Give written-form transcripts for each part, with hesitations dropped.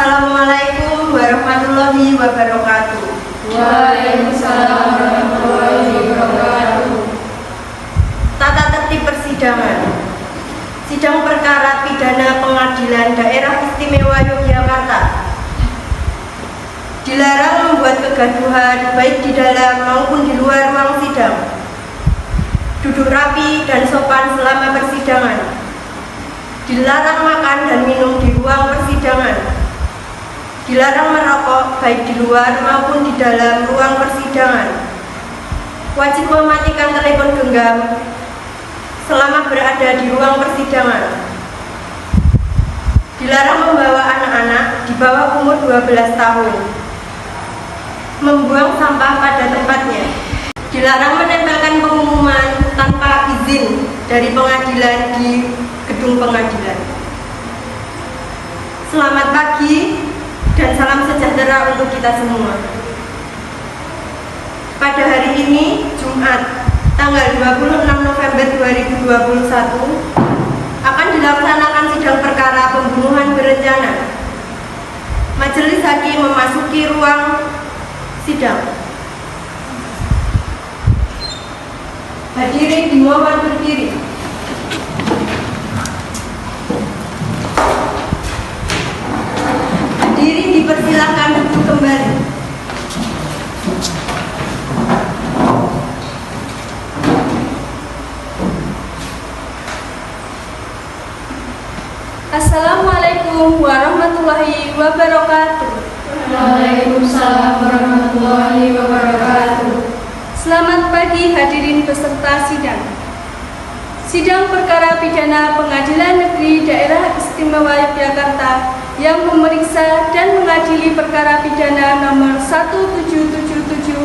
Assalamualaikum warahmatullahi wabarakatuh. Waalaikumsalam warahmatullahi wabarakatuh. Tata tertib persidangan. Sidang perkara pidana Pengadilan Daerah Istimewa Yogyakarta. Dilarang membuat kegaduhan baik di dalam maupun di luar ruang sidang. Duduk rapi dan sopan selama persidangan. Dilarang makan dan minum di ruang persidangan. Dilarang merokok baik di luar maupun di dalam ruang persidangan. Wajib mematikan telepon genggam selama berada di ruang persidangan. Dilarang membawa anak-anak di bawah umur 12 tahun. Membuang sampah pada tempatnya. Dilarang menempelkan pengumuman tanpa izin dari pengadilan di gedung pengadilan. Selamat pagi dan salam sejahtera untuk kita semua. Pada hari ini, Jumat, tanggal 26 November 2021, akan dilaksanakan sidang perkara pembunuhan berencana. Majelis Hakim memasuki ruang sidang. Hadirin dimohon berdiri. Hadirin dipersilakan duduk kembali. Assalamualaikum warahmatullahi wabarakatuh. Waalaikumsalam warahmatullahi wabarakatuh. Selamat pagi hadirin peserta sidang. Sidang perkara pidana Pengadilan Negeri Daerah Istimewa Yogyakarta yang memeriksa dan mengadili perkara pidana nomor 1777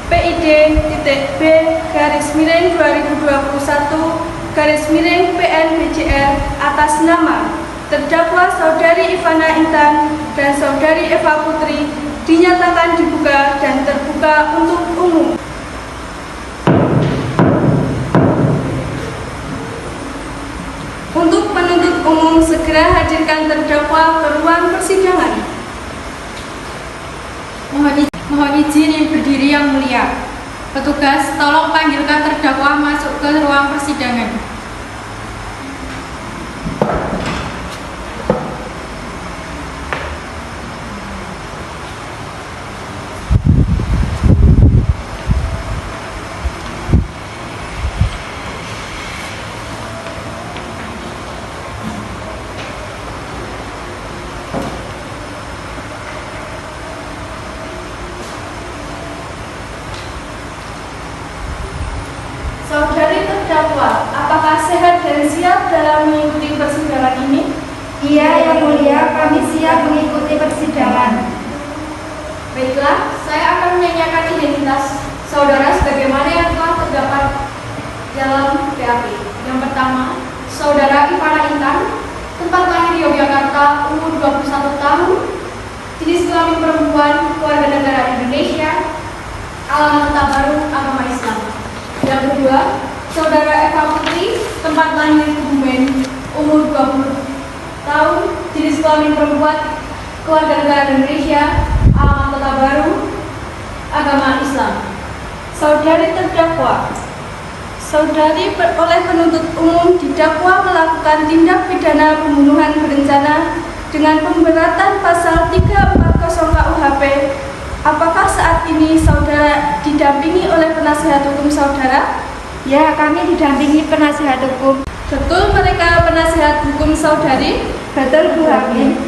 PID-B-2021-PN-BCR atas nama terdakwa Saudari Ivana Intan dan Saudari Eva Putri dinyatakan dibuka dan terbuka untuk umum. Untuk penuntut umum segera hadirkan terdakwa ke ruang persidangan. Mohon izin yang berdiri yang mulia. Petugas, tolong panggilkan terdakwa masuk ke ruang persidangan. Saudari terdakwa, apakah sehat dan siap dalam mengikuti persidangan ini? Iya, Yang Mulia, kami siap mengikuti persidangan. Baiklah, saya akan menanyakan identitas saudara sebagaimana yang telah terdapat dalam BAP. Yang pertama, Saudara Ivana Intan, tempat lahir Yogyakarta, umur 21 tahun, jenis kelamin perempuan, warga negara Indonesia, alamat tetap baru, agama Islam. Yang kedua, Saudara Eva Putri, tempat lahir Kebumen, umur 20 tahun, jenis kelamin perempuan, keluarga negara Indonesia, alamat tetap baru, agama Islam. Saudari terdakwa, saudari oleh penuntut umum didakwa melakukan tindak pidana pembunuhan berencana dengan pemberatan pasal 340 KUHP. Apakah saat ini saudara didampingi oleh penasihat hukum saudara? Ya, kami didampingi penasihat hukum. Betul mereka penasihat hukum saudari? Betul, Bu Hakim.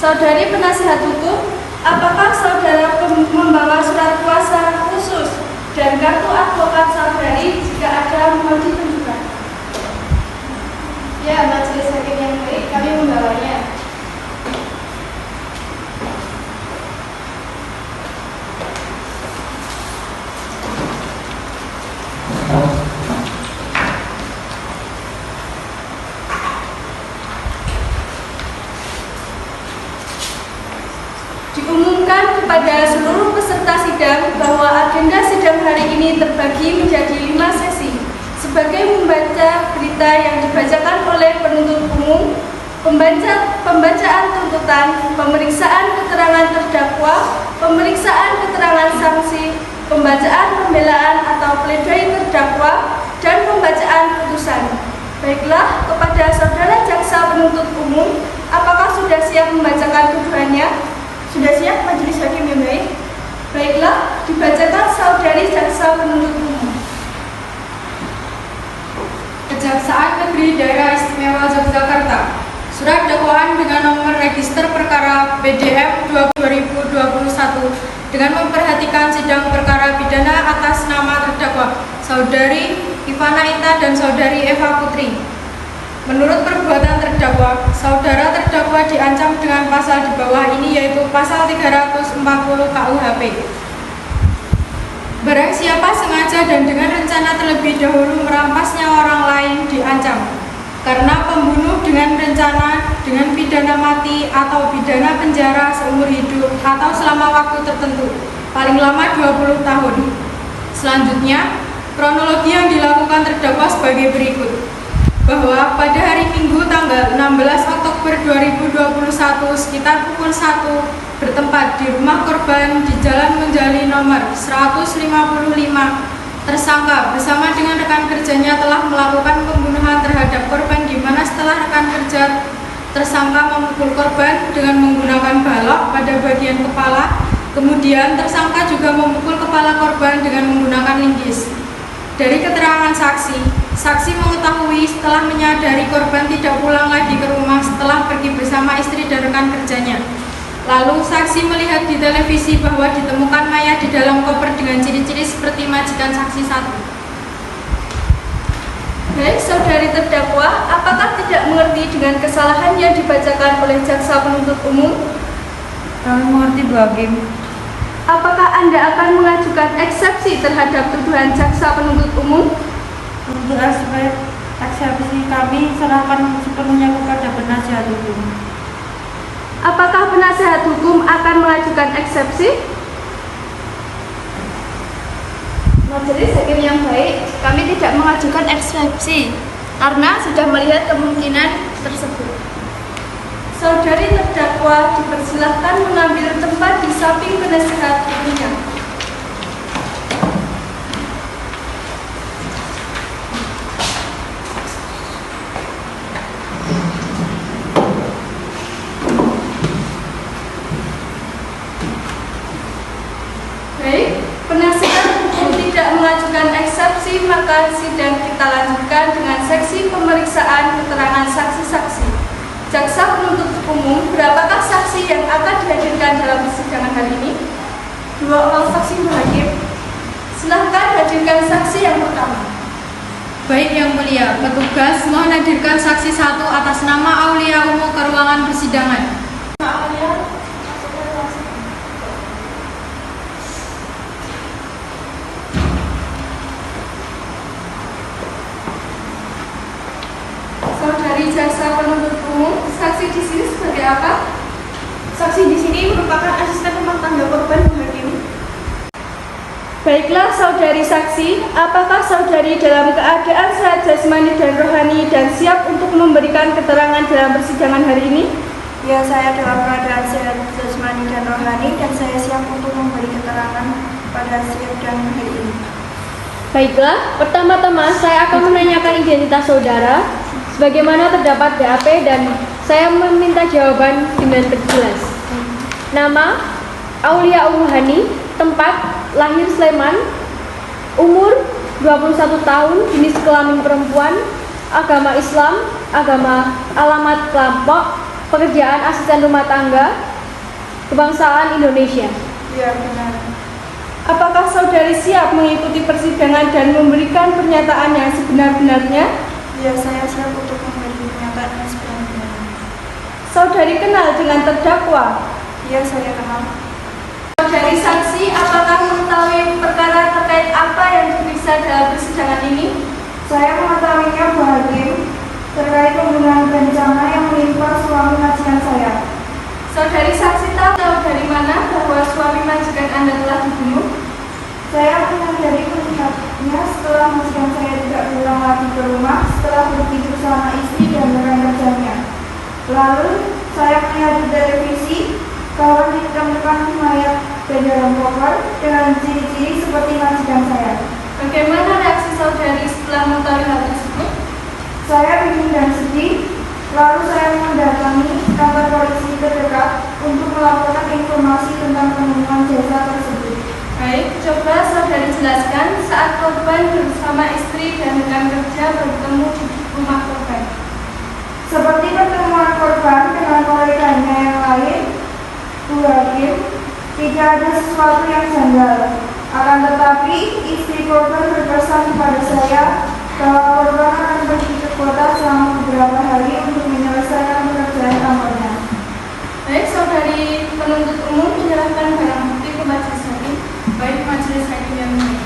Saudari penasihat hukum, apakah saudara membawa surat kuasa khusus dan kartu advokat saudari jika ada mohon ditunjukkan? Ya, majelis hakim yang baik, kami membawanya. Diumumkan kepada seluruh peserta sidang bahwa agenda sidang hari ini terbagi menjadi 5 sesi. Sebagai membaca berita yang dibacakan oleh penuntut umum, pembacaan tuntutan tuntutan, pemeriksaan keterangan terdakwa, pemeriksaan keterangan saksi, pembacaan pembelaan atau pledoi terdakwa, dan pembacaan putusan. Baiklah, kepada saudara jaksa penuntut umum, apakah sudah siap membacakan tuduhannya? Sudah siap, majelis hakim yang baik? Baiklah, dibacakan saudari jaksa penuntut umum. Kejaksaan Negeri Daerah Istimewa Yogyakarta. Surat dakwaan dengan nomor register perkara BDM 2021 dengan memperhatikan sidang perkara pidana atas nama terdakwa Saudari Ivana Intan dan Saudari Eva Putri. Menurut perbuatan terdakwa, saudara terdakwa diancam dengan pasal di bawah ini, yaitu pasal 340 KUHP. Barang siapa sengaja dan dengan rencana terlebih dahulu merampas nyawa orang lain diancam karena pembunuh dengan rencana dengan pidana mati atau pidana penjara seumur hidup atau selama waktu tertentu, paling lama 20 tahun. Selanjutnya, kronologi yang dilakukan terdakwa sebagai berikut. Bahwa pada hari Minggu tanggal 16 Oktober 2021 sekitar pukul 1 bertempat di rumah korban di Jalan Menjali nomor 155, tersangka bersama dengan rekan kerjanya telah melakukan pembunuhan terhadap korban, di mana setelah rekan kerja tersangka memukul korban dengan menggunakan balok pada bagian kepala. Kemudian tersangka juga memukul kepala korban dengan menggunakan linggis. Dari keterangan saksi mengetahui setelah menyadari korban tidak pulang lagi ke rumah setelah pergi bersama istri dan rekan kerjanya. Lalu saksi melihat di televisi bahwa ditemukan mayat di dalam koper dengan ciri-ciri seperti majikan saksi satu. Baik, saudari terdakwa, apakah tidak mengerti dengan kesalahan yang dibacakan oleh jaksa penuntut umum? Kami mengerti, Bu Hakim. Apakah Anda akan mengajukan eksepsi terhadap tuduhan jaksa penuntut umum? Untuk aspek eksepsi kami serahkan sepenuhnya kepada penasihat hukum. Apakah penasihat hukum akan mengajukan eksepsi? Majelis hakim yang baik, kami tidak mengajukan eksepsi karena sudah melihat kemungkinan tersebut. Saudari terdakwa dipersilahkan mengambil tempat di samping penasihat hukumnya. Baik, penasihat hukum tidak mengajukan eksepsi, maka sidang kita lanjutkan dengan seksi pemeriksaan keterangan saksi-saksi. Jaksa penuntut umum, berapakah saksi yang akan dihadirkan dalam persidangan hari ini? 2 orang saksi, Bu Hakim. Silahkan hadirkan saksi yang pertama. Baik Yang Mulia, petugas mohon hadirkan saksi 1 atas nama Aulia Umu ke ruangan persidangan. Saudari jaksa penuntut umum, saksi di sini sebagai apa? Saksi di sini merupakan asisten rumah tangga korban, Bu Hakim. Baiklah, saudari saksi, apakah saudari dalam keadaan sehat jasmani dan rohani dan siap untuk memberikan keterangan dalam persidangan hari ini? Ya, saya dalam keadaan sehat jasmani dan rohani dan saya siap untuk memberi keterangan pada sidang hari ini. Baiklah, pertama-tama saya akan menanyakan identitas saudara, sebagaimana terdapat BAP, dan saya meminta jawaban dengan terjelas. Nama, Aulia Umuhani, tempat, lahir Sleman, umur 21 tahun, jenis kelamin perempuan, agama Islam, alamat kelompok, pekerjaan asisten rumah tangga, kebangsaan Indonesia. Ya, benar. Apakah saudari siap mengikuti persidangan dan memberikan pernyataan yang sebenar-benarnya? Ya, saya siap untuk memberi pernyataan yang sebenarnya. Saudari kenal dengan terdakwa? Ya, saya kenal. Saudari saksi, apakah mengetahui perkara terkait apa yang diperiksa dalam persidangan ini? Saya mengetahuinya, Bu Hakim, terkait pembunuhan berencana yang menimpa suami majikan saya. Saudari saksi tahu dari mana bahwa suami majikan Anda telah dibunuh? Saya menyadari melihatnya setelah majikan saya tidak pulang lagi ke rumah setelah berpikir sama istri dan rekan kerjanya. Lalu saya melihat di televisi bahwa ditemukan mayat dan dalam koper dengan ciri-ciri seperti majikan saya. Bagaimana reaksi saudari setelah mengetahui hal tersebut? Saya bingung dan sedih, lalu saya mendatangi kantor polisi terdekat untuk melaporkan informasi tentang penemuan jasad tersebut. Baik, coba saudari jelaskan saat korban bersama istri dan rekan kerja bertemu di rumah korban. Seperti pertemuan korban dengan koleganya yang lain, Bu Hakim, tidak ada sesuatu yang janggal. Akan tetapi, istri korban berpesan kepada saya bahwa korban akan pergi ke kota selama beberapa hari untuk menyelesaikan pekerjaan kantornya. Baik, saudari penuntut umum menyerahkan barang bukti ke majelis hakim. Baik majelis hakim yang mulia.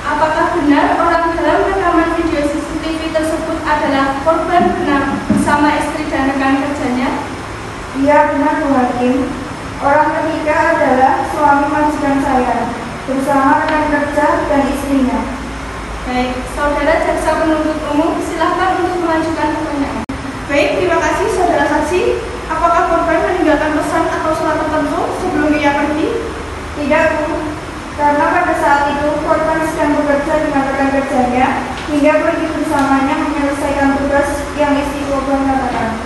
Apakah benar orang dalam rekaman video CCTV tersebut adalah korban bersama istri dan rekan kerjanya? Iya benar Bu Hakim. Orang ketiga adalah suami majikan saya bersama rekan kerja dan istrinya. Baik, saudara jaksa penuntut umum silakan untuk melanjutkan pertanyaan. Baik, terima kasih saudara saksi. Apakah korban meninggalkan pesan atau surat tertentu sebelum ia pergi? Tidak Bu, karena pada saat itu korban sedang bekerja dengan rekan kerjanya hingga pergi bersamanya menyelesaikan tugas yang istri korban katakan.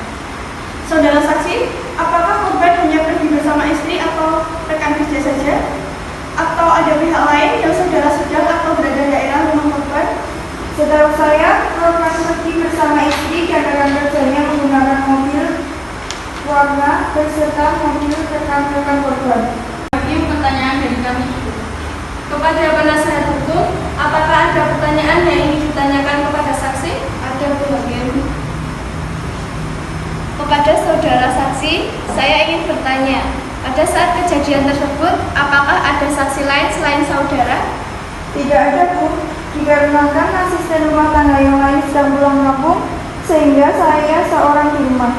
Saudara saksi, apakah korban hanya pergi bersama istri atau rekan kerja saja? Atau ada pihak lain yang saudara sedang atau berada di daerah rumah korban? Setahu saya, korban pergi bersama istri dan rekan kerjanya menggunakan mobil warna beserta mobil rekan-rekan korban. Hakim, pertanyaan dari kami. Kepada penasehat hukum, apakah ada pertanyaan yang ingin ditanyakan kepada saksi? Ada Bu Hakim. Kepada saudara saksi, saya ingin bertanya, pada saat kejadian tersebut, apakah ada saksi lain selain saudara? Tidak ada Bu, dikarenakan asisten rumah tangga yang lain sedang pulang kampung sehingga saya seorang di rumah.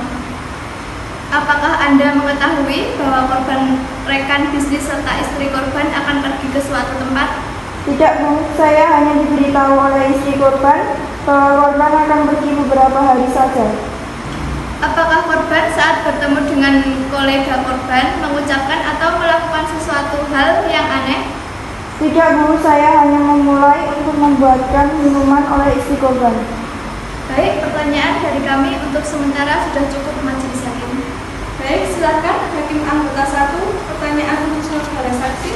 Apakah Anda mengetahui bahwa korban rekan bisnis serta istri korban akan pergi ke suatu tempat? Tidak Bu, saya hanya diberitahu oleh istri korban bahwa korban akan pergi beberapa hari saja. Apakah korban saat bertemu dengan kolega korban mengucapkan atau melakukan sesuatu hal yang aneh? Tidak Bu, saya hanya memulai untuk membuatkan minuman oleh istri korban. Baik, pertanyaan dari kami untuk sementara sudah cukup majelis hakim. Baik, silakan hakim anggota 1, pertanyaan untuk saudara saksi.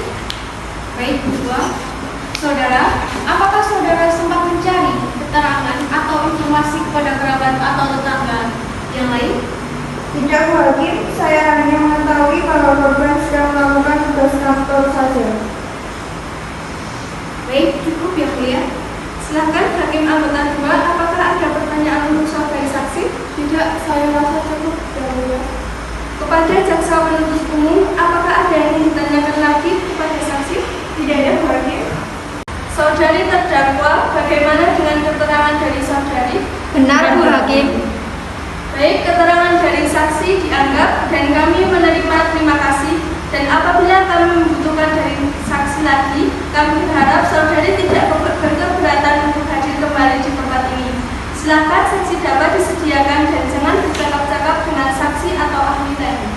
Baik, kedua. Saudara, apakah saudara sempat mencari keterangan atau informasi kepada kerabat atau tetangga yang lain? Tidak Bu Hakim, saya hanya mengetahui bahwa korban sedang melakukan tugas kantor saja. Baik, cukup ya mulia. Silakan hakim anggota 2, apakah ada pertanyaan untuk saudari saksi? Tidak, saya rasa cukup ya mulia. Kepada jaksa penuntut umum, apakah ada yang ingin ditanyakan lagi kepada saksi? Tidak ada Bu Hakim. Saudari terdakwa, bagaimana dengan keterangan dari saudari? Benar, Bu Hakim. Baik, keterangan dari saksi dianggap dan kami menerima terima kasih. Dan apabila kami membutuhkan dari saksi lagi, kami berharap saudari tidak berkeberatan untuk hadir kembali di tempat ini. Silakan saksi dapat disediakan dan jangan bercakap-cakap dengan saksi atau ahli lain.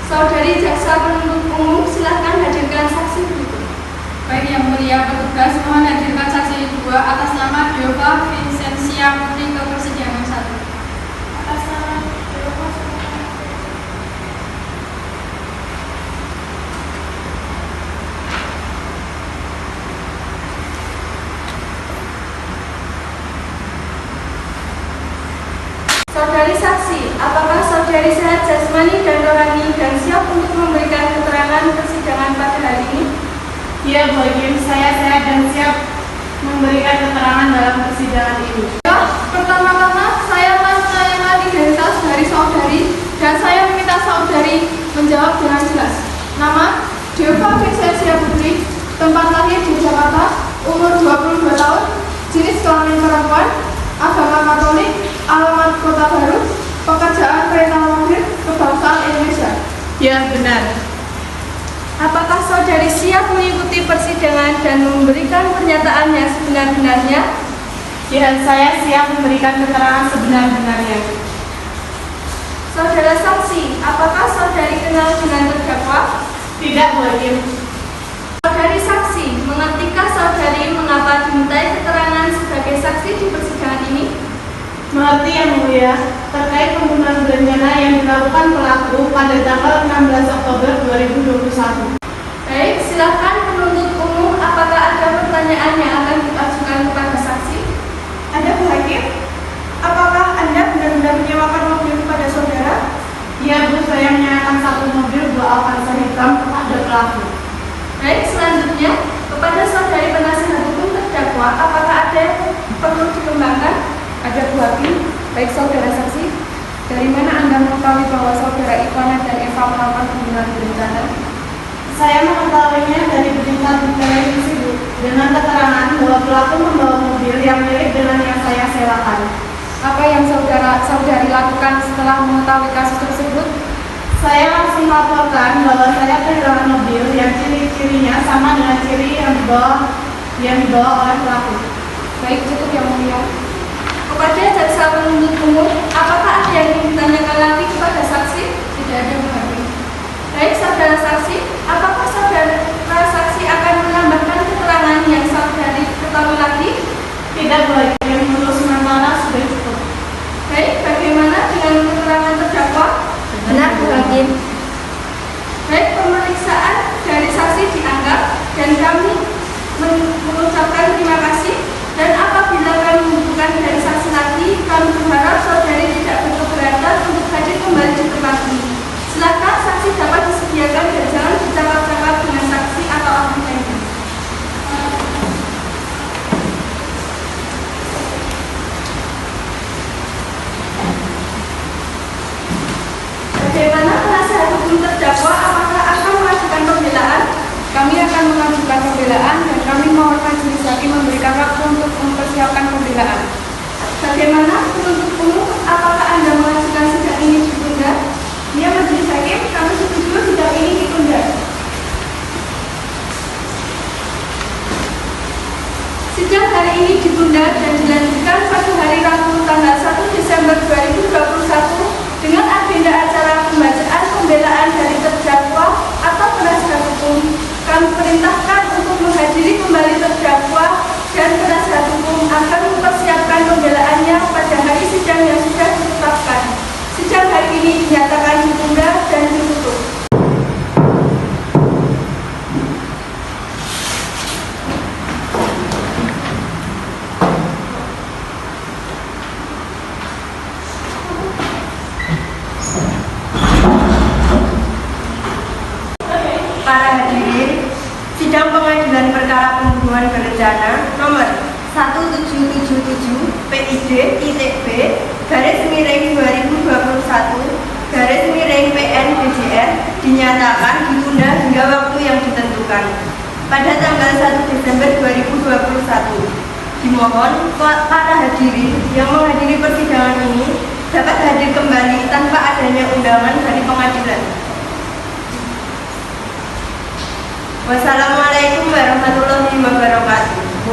Saudari jaksa penuntut umum, silakan hadirkan saksi berikut. Baik yang mulia, petugas mohon hadirkan saksi 2 atas nama Diova Vincentia Putri ke persidangan 1. Atas nama Diova. Saudari saksi, apakah saudari sehat jasmani dan rohani dan siap untuk memberikan keterangan persidangan pada hari ini? Ya Bu Hakim, saya sehat dan siap memberikan keterangan dalam persidangan ini. Pertama-tama saya akan menanyakan identitas dari saudari dan saya meminta saudari menjawab dengan jelas. Nama Diova Vincentia Putri, tempat lahir di Jakarta, umur 22 tahun, jenis kelamin perempuan. Kota Baru pekerjaan kereta mobil kebangsaan Indonesia. Ya, benar. Apakah saudari siap mengikuti persidangan dan memberikan pernyataan yang sebenar-benarnya? Ya, saya siap memberikan keterangan sebenar-benarnya. Saudara saksi, apakah saudari kenal dengan terdakwa? Tidak, Bu Hakim. Saudari saksi, mengertikah saudari mengapa dimintai keterangan sebagai saksi di persidangan ini? Mengerti, Yang Mulia, terkait pembunuhan berencana yang dilakukan pelaku pada tanggal 16 Oktober 2021. Baik, silakan penuntut umum, apakah ada pertanyaan yang akan diajukan kepada saksi? Ada, Bu Hakim? Apakah Anda benar-benar menyewakan mobil kepada saudara? Ya, Bu, saya menyerahkan satu mobil 2 Avanza hitam kepada pelaku. Baik, selanjutnya, kepada saudari penasihat hukum terdakwa, apakah ada yang perlu dikembangkan? Ada, Bu Hakim. Baik saudara saksi, dari mana Anda mengetahui bahwa saudara Ivana dan Eva melakukan pembunuhan berencana? Saya mengetahuinya dari berita di televisi, Bu, dengan keterangan bahwa pelaku membawa mobil yang mirip dengan yang saya sewakan. Apa yang saudari lakukan setelah mengetahui kasus tersebut? Saya langsung laporkan bahwa saya kehilangan mobil yang ciri-cirinya sama dengan ciri yang dibawa oleh pelaku. Baik, cukup Yang Mulia. Kepada jaksa penuntut umum, apakah ada yang ingin ditanyakan lagi kepada saksi? Tidak ada, Bu Hakim. Baik, saudara saksi, apakah saudara saksi akan menambahkan keterangan yang saudari ketahui lagi? Tidak, Bu Hakim, untuk sementara sudah cukup. Baik, bagaimana dengan keterangan terdakwa? Benar, Bu Hakim. Baik, pemeriksaan dari saksi dianggap dan kami mengucapkan terima kasih. Dan apabila kami membutuhkan dari saksi lagi, kami berharap saudari tidak berkeberatan untuk hadir kembali di tempat ini. Silakan saksi dapat disediakan dan jangan bercakap-cakap dengan saksi atau ahli lainnya. Bagaimana penasihat hukum terdakwa, apakah akan mengajukan pembelaan? Kami akan mengajukan pembelaan dan kami mohon majelis hakim memberikan waktu untuk mempersiapkan pembelaan. Bagaimana penuntut umum, apakah Anda mengajukan sidang ini ditunda? Ya, majelis hakim, kami setuju sidang ini ditunda. Sidang hari ini ditunda dan dilanjutkan pada hari Rabu tanggal 1 Desember 2021 dengan agenda acara pembacaan pembelaan dari terdakwa atau penasihat hukum. Kami perintahkan untuk menghadiri kembali terdakwa dan penasihat hukum akan mempersiapkan pembelaannya pada hari sidang yang sudah ditetapkan. Sidang hari ini dinyatakan ditunda dan ditutup. Para hadirin, sidang pengadilan perkara pembunuhan berencana nomor 1777 PID-B garis miring 2021 garis miring PN BJR dinyatakan ditunda hingga waktu yang ditentukan pada tanggal 1 Desember 2021. Dimohon para hadirin yang menghadiri persidangan ini dapat hadir kembali tanpa adanya undangan dari pengadilan. Wassalamualaikum warahmatullahi wabarakatuh.